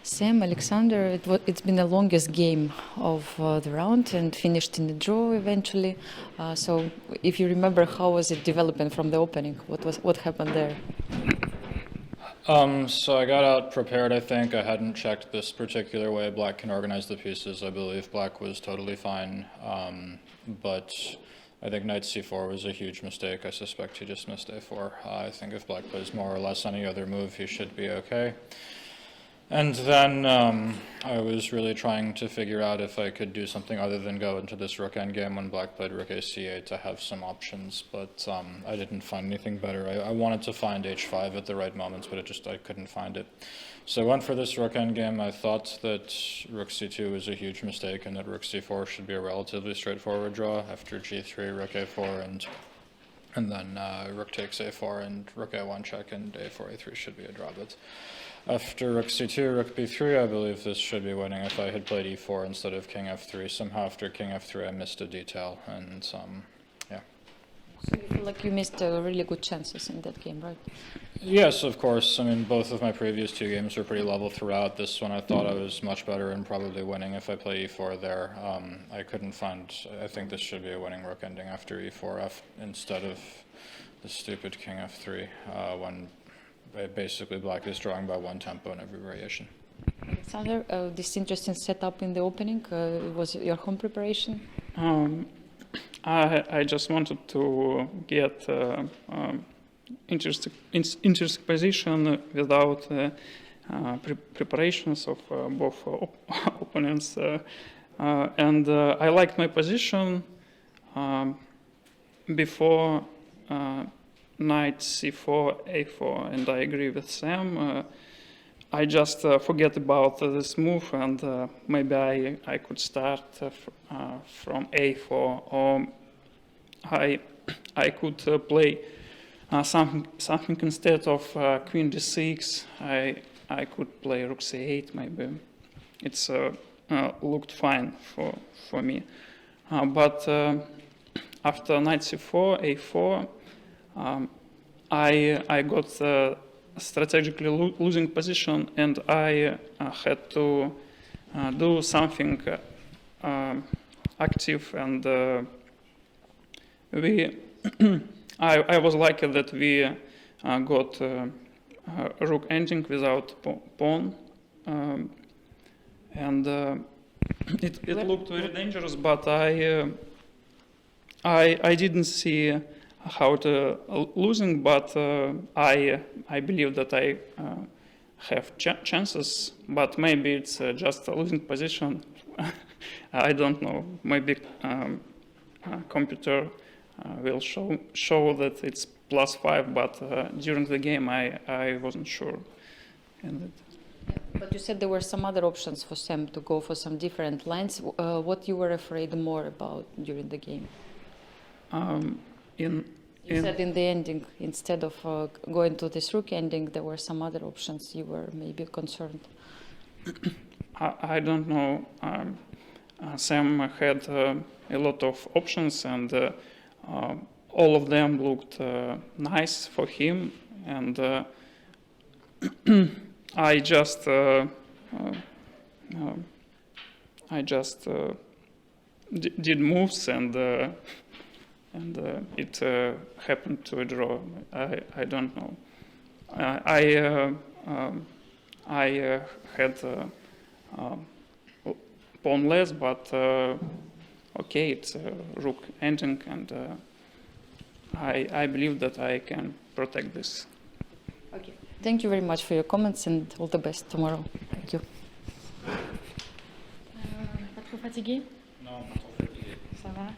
Sam, Alexander, it's been the longest game of the round and finished in a draw eventually. So if you remember, how was it developing from the opening? What happened there? So I got out prepared, I think. I hadn't checked this particular way Black can organize the pieces. I believe Black was totally fine, but I think knight c4 was a huge mistake. I suspect he just missed a4. I think if Black plays more or less any other move, he should be okay. And then I was really trying to figure out if I could do something other than go into this rook endgame when Black played rook a8 to have some options, but I didn't find anything better. I wanted to find h5 at the right moments, but I couldn't find it. So I went for this rook endgame. I thought that rook c2 was a huge mistake and that rook c4 should be a relatively straightforward draw after g3, rook a4, and then rook takes a4 and rook a1 check and a4, a3 should be a draw. But after rook c2, rook b3, I believe this should be winning. If I had played e4 instead of king f3, somehow after king f3 I missed a detail, and yeah. So you feel like you missed really good chances in that game, right? Yes, of course. I mean, both of my previous two games were pretty level throughout. This one I thought I was much better and probably winning if I play e4 there. I couldn't find, I think this should be a winning rook ending after e4 instead of the stupid king f3 when basically Black is drawing by one tempo in every variation. Alexander, this interesting setup in the opening, was it your home preparation? I just wanted to get interesting position without preparations of both opponents, and I liked my position before knight c4, a4, and I agree with Sam. I just forget about this move, and maybe I could start from a4, or I could play something instead of queen d6. I could play rook c8 maybe. It's looked fine for me, but after knight c4, a4. I got strategically losing position, and I had to do something active, and I was lucky that we got rook ending without pawn, and it looked very dangerous, but I didn't see how to losing, but I believe that I have chances, but maybe it's just a losing position. I don't know. Maybe computer will show that it's +5, but during the game I wasn't sure. But you said there were some other options for Sam to go for some different lines. What you were afraid more about during the game? You said in the ending, instead of going to this rook ending, there were some other options you were maybe concerned. I don't know. Sam had a lot of options, and all of them looked nice for him, and I just did moves, and it happened to a draw. I don't know. I had pawn less, but okay, it's a rook ending, and I believe that I can protect this. Okay. Thank you very much for your comments, and all the best tomorrow. Thank you. Pas trop fatigué? Non, pas trop fatigué. Ça va?